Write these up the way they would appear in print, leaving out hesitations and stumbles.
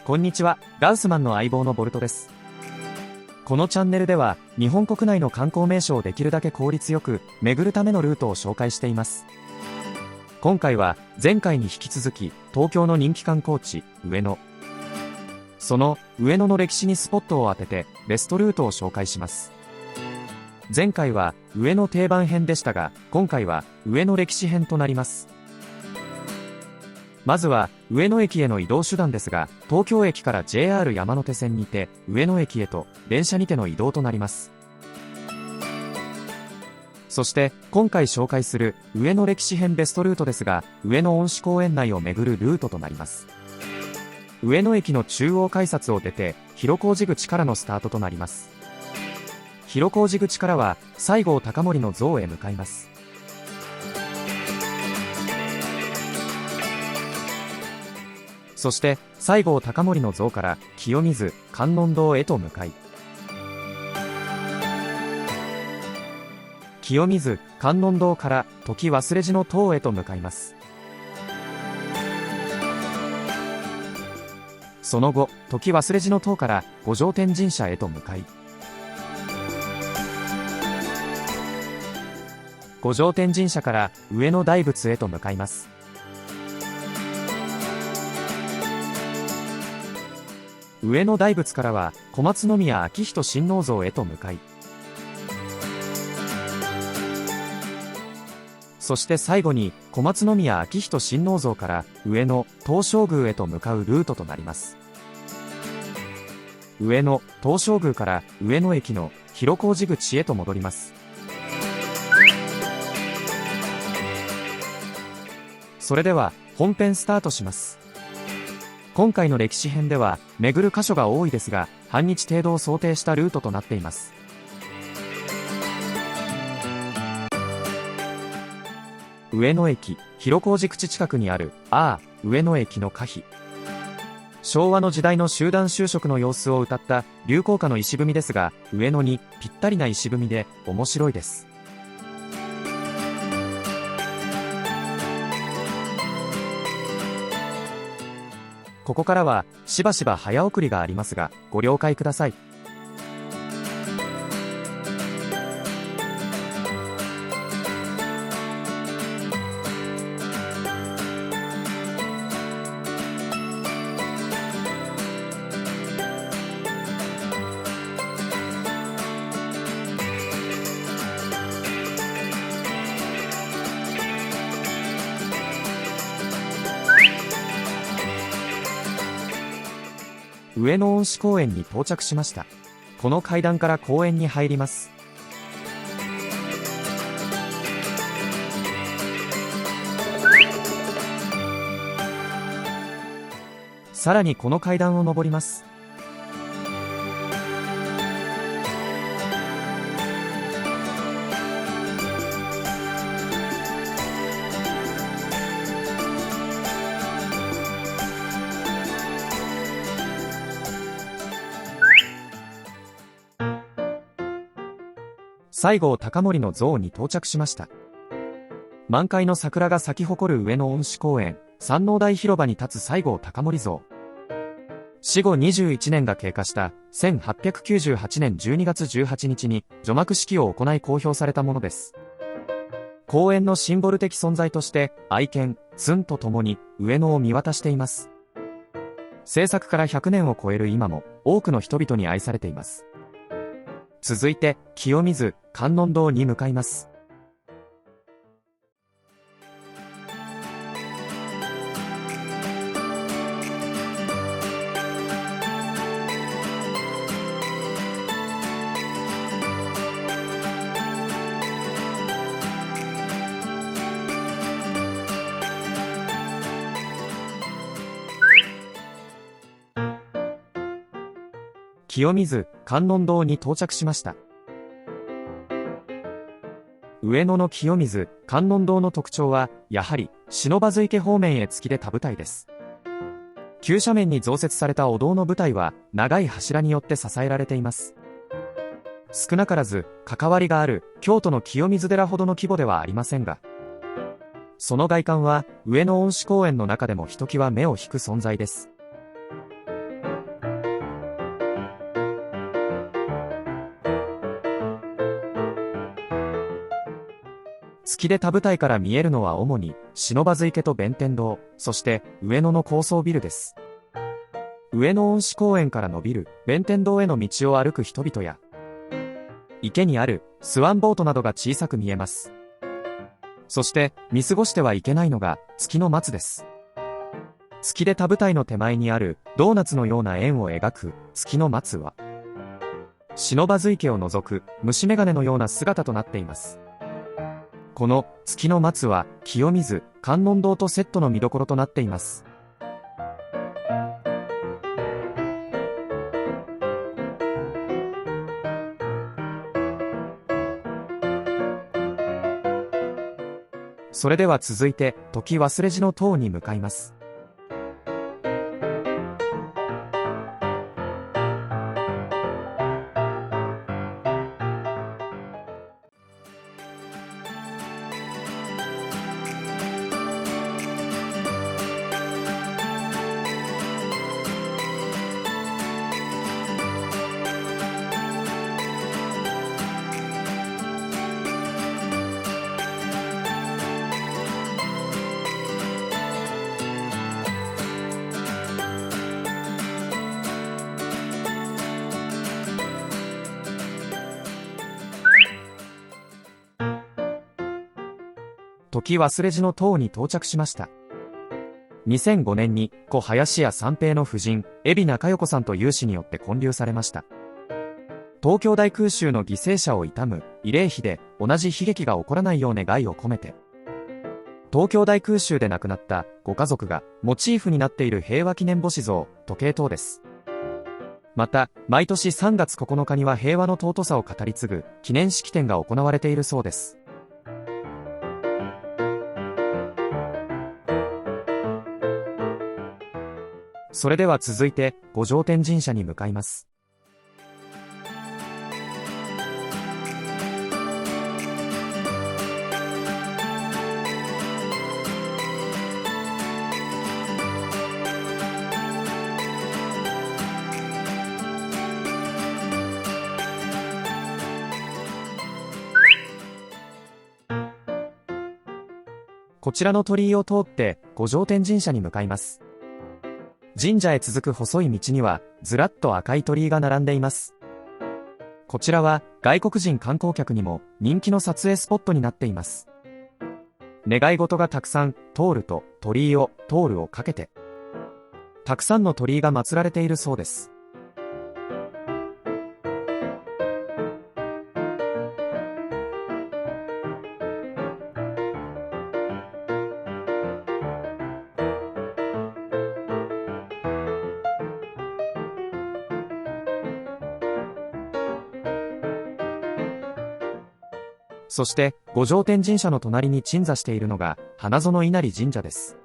こんにちは、ガウスマンの相棒のボルトです。このチャンネルでは、日本国内の観光名所をできるだけ効率よく巡るためのルートを紹介しています。今回は、前回に引き続き、東京の人気観光地、上野。その、上野の歴史にスポットを当てて、ベストルートを紹介します。前回は、上野定番編でしたが、今回は、上野歴史編となります。まずは、上野駅への移動手段ですが、東京駅から JR 山手線にて、上野駅へと、電車にての移動となります。そして、今回紹介する、上野歴史編ベストルートですが、上野恩賜公園内を巡るルートとなります。上野駅の中央改札を出て、広小路口からのスタートとなります。広小路口からは、西郷隆盛の像へ向かいます。そして、西郷隆盛の像から清水観音堂へと向かい、清水観音堂から時忘れ寺の塔へと向かいます。その後、時忘れ寺の塔から五条天神社へと向かい、五条天神社から上野大仏へと向かいます。上野大仏からは小松宮昭仁親王像へと向かい、そして最後に小松宮昭仁親王像から上野東照宮へと向かうルートとなります。上野東照宮から上野駅の広小路口へと戻ります。それでは本編スタートします。今回の歴史編では巡る箇所が多いですが、半日程度を想定したルートとなっています。上野駅広小路口近くにある上野駅の歌碑。昭和の時代の集団就職の様子を歌った流行歌の石踏みですが、上野にぴったりな石踏みで面白いです。ここからはしばしば早送りがありますが、ご了解ください。上野恩賜公園に到着しました。この階段から公園に入ります。さらにこの階段を上ります。西郷隆盛の像に到着しました。満開の桜が咲き誇る上野恩賜公園、山王台広場に立つ西郷隆盛像。死後21年が経過した1898年12月18日に除幕式を行い公表されたものです。公園のシンボル的存在として愛犬、ツンと共に上野を見渡しています。制作から100年を超える今も多くの人々に愛されています。続いて、清水観音堂に向かいます。清水観音堂に到着しました。上野の清水観音堂の特徴は、やはり不忍池方面へ突き出た舞台です。急斜面に増設されたお堂の舞台は、長い柱によって支えられています。少なからず関わりがある京都の清水寺ほどの規模ではありませんが、その外観は上野恩賜公園の中でもひときわ目を引く存在です。月出多舞台から見えるのは主に、不忍池と弁天堂、そして上野の高層ビルです。上野恩賜公園から伸びる弁天堂への道を歩く人々や、池にあるスワンボートなどが小さく見えます。そして見過ごしてはいけないのが月の松です。月出多舞台の手前にあるドーナツのような円を描く月の松は、不忍池を除く虫眼鏡のような姿となっています。この月の松は清水観音堂とセットの見どころとなっています。それでは続いて時忘れ寺の塔に向かいます。時忘れ寺の塔に到着しました。2005年に故林家三平の夫人、海老名佳代子さんと有志によって建立されました。東京大空襲の犠牲者を悼む慰霊碑で同じ悲劇が起こらないよう願いを込めて、東京大空襲で亡くなったご家族がモチーフになっている平和記念星像、時計塔です。また、毎年3月9日には平和の尊さを語り継ぐ記念式典が行われているそうです。それでは続いて五条天神社に向かいます。こちらの鳥居を通って五条天神社に向かいます。神社へ続く細い道にはずらっと赤い鳥居が並んでいます。こちらは外国人観光客にも人気の撮影スポットになっています。願い事がたくさん通ると鳥居を通るをかけて、たくさんの鳥居が祀られているそうです。そして五条天神社の隣に鎮座しているのが花園稲荷神社です。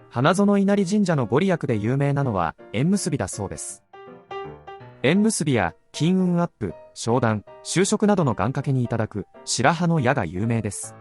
花園稲荷神社のご利益で有名なのは縁結びだそうです。縁結びや金運アップ、昇段、就職などの願掛けにいただく白羽の矢が有名です。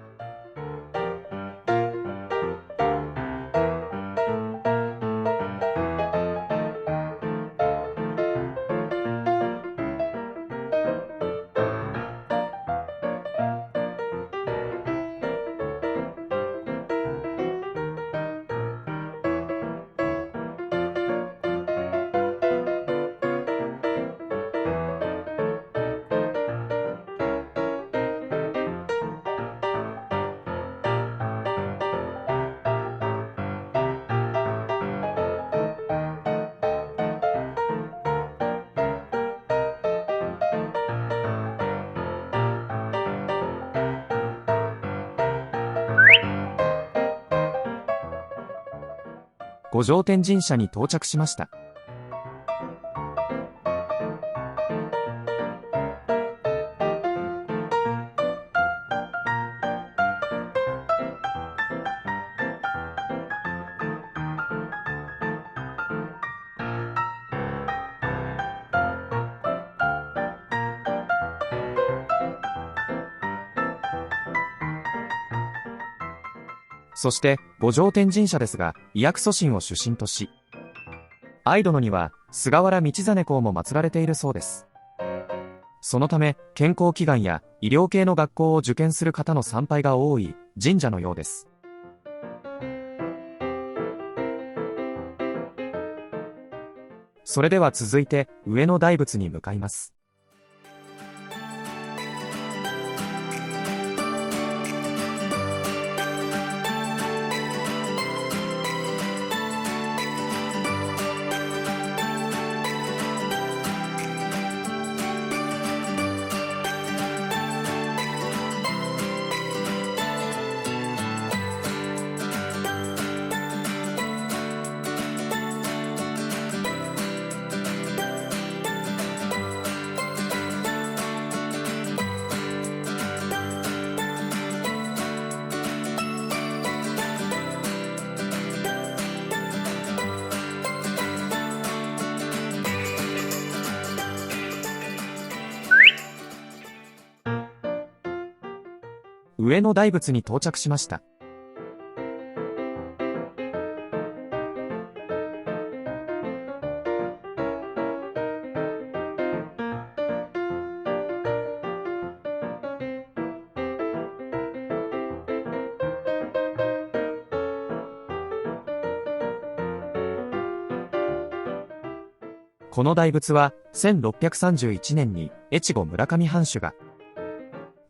五条天神社に到着しました。そして五条天神社ですが、医薬祖神を主神とし、愛殿には菅原道真公も祀られているそうです。そのため健康祈願や医療系の学校を受験する方の参拝が多い神社のようです。それでは続いて上野大仏に向かいます。上野大仏に到着しました。この大仏は1631年に越後村上藩主が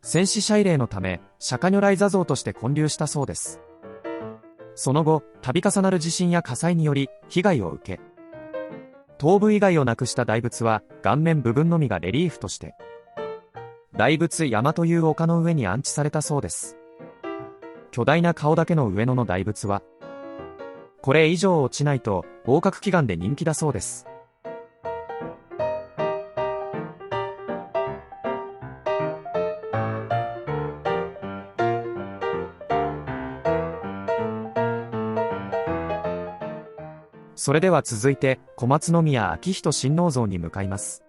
戦死者慰霊のため釈迦如来坐像として建立したそうです。その後、度重なる地震や火災により被害を受け、頭部以外をなくした大仏は顔面部分のみがレリーフとして大仏山という丘の上に安置されたそうです。巨大な顔だけの上野の大仏はこれ以上落ちないと合格祈願で人気だそうです。それでは続いて小松宮昭仁親王像に向かいます。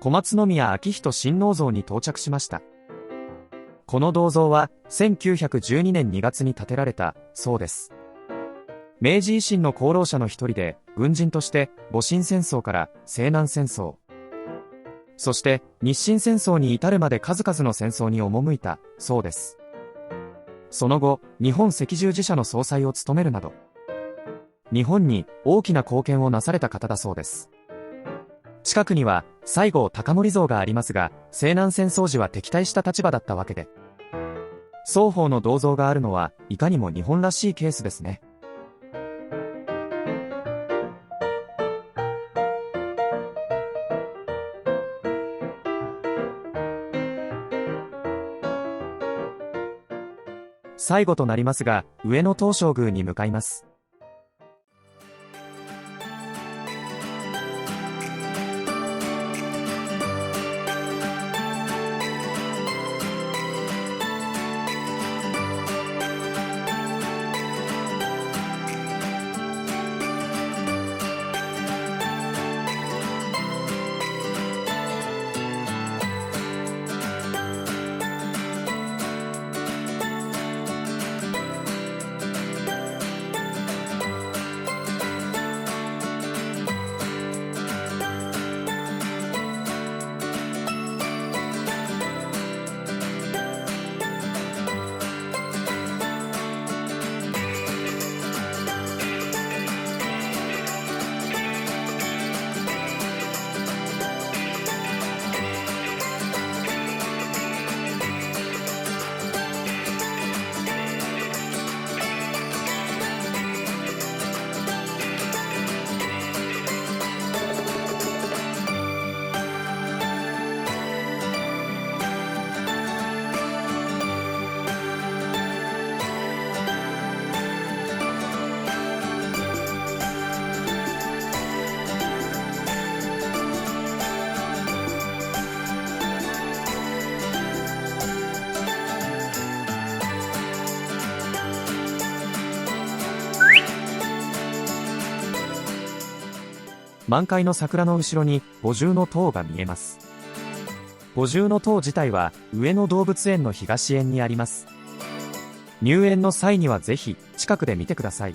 小松宮昭仁親王像に到着しました。この銅像は1912年2月に建てられたそうです。明治維新の功労者の一人で、軍人として戊辰戦争から西南戦争、そして日清戦争に至るまで数々の戦争に赴いたそうです。その後、日本赤十字社の総裁を務めるなど、日本に大きな貢献をなされた方だそうです。近くには西郷隆盛像がありますが、西南戦争時は敵対した立場だったわけで、双方の銅像があるのはいかにも日本らしいケースですね。最後となりますが、上野東照宮に向かいます。満開の桜の後ろに五重塔が見えます。五重塔自体は上野動物園の東園にあります。入園の際にはぜひ近くで見てください。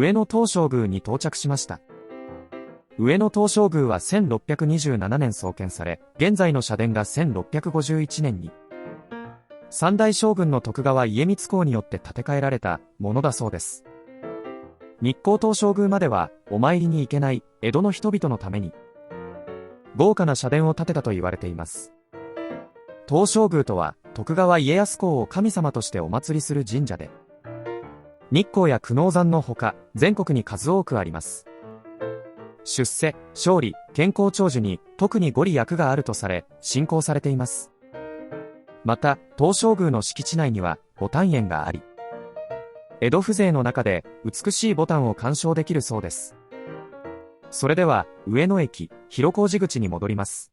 上野東照宮に到着しました。上野東照宮は1627年創建され、現在の社殿が1651年に、三代将軍の徳川家光公によって建て替えられたものだそうです。日光東照宮まではお参りに行けない江戸の人々のために、豪華な社殿を建てたと言われています。東照宮とは徳川家康公を神様としてお祭りする神社で、日光や久能山のほか、全国に数多くあります。出世、勝利、健康長寿に特にご利益があるとされ、信仰されています。また、東照宮の敷地内には、牡丹園があり、江戸風情の中で美しい牡丹を鑑賞できるそうです。それでは、上野駅、広小路口に戻ります。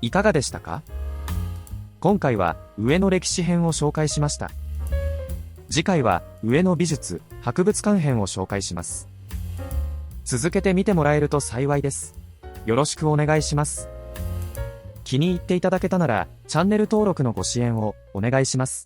いかがでしたか？今回は上野歴史編を紹介しました。次回は上野美術博物館編を紹介します。続けて見てもらえると幸いです。よろしくお願いします。気に入っていただけたならチャンネル登録のご支援をお願いします。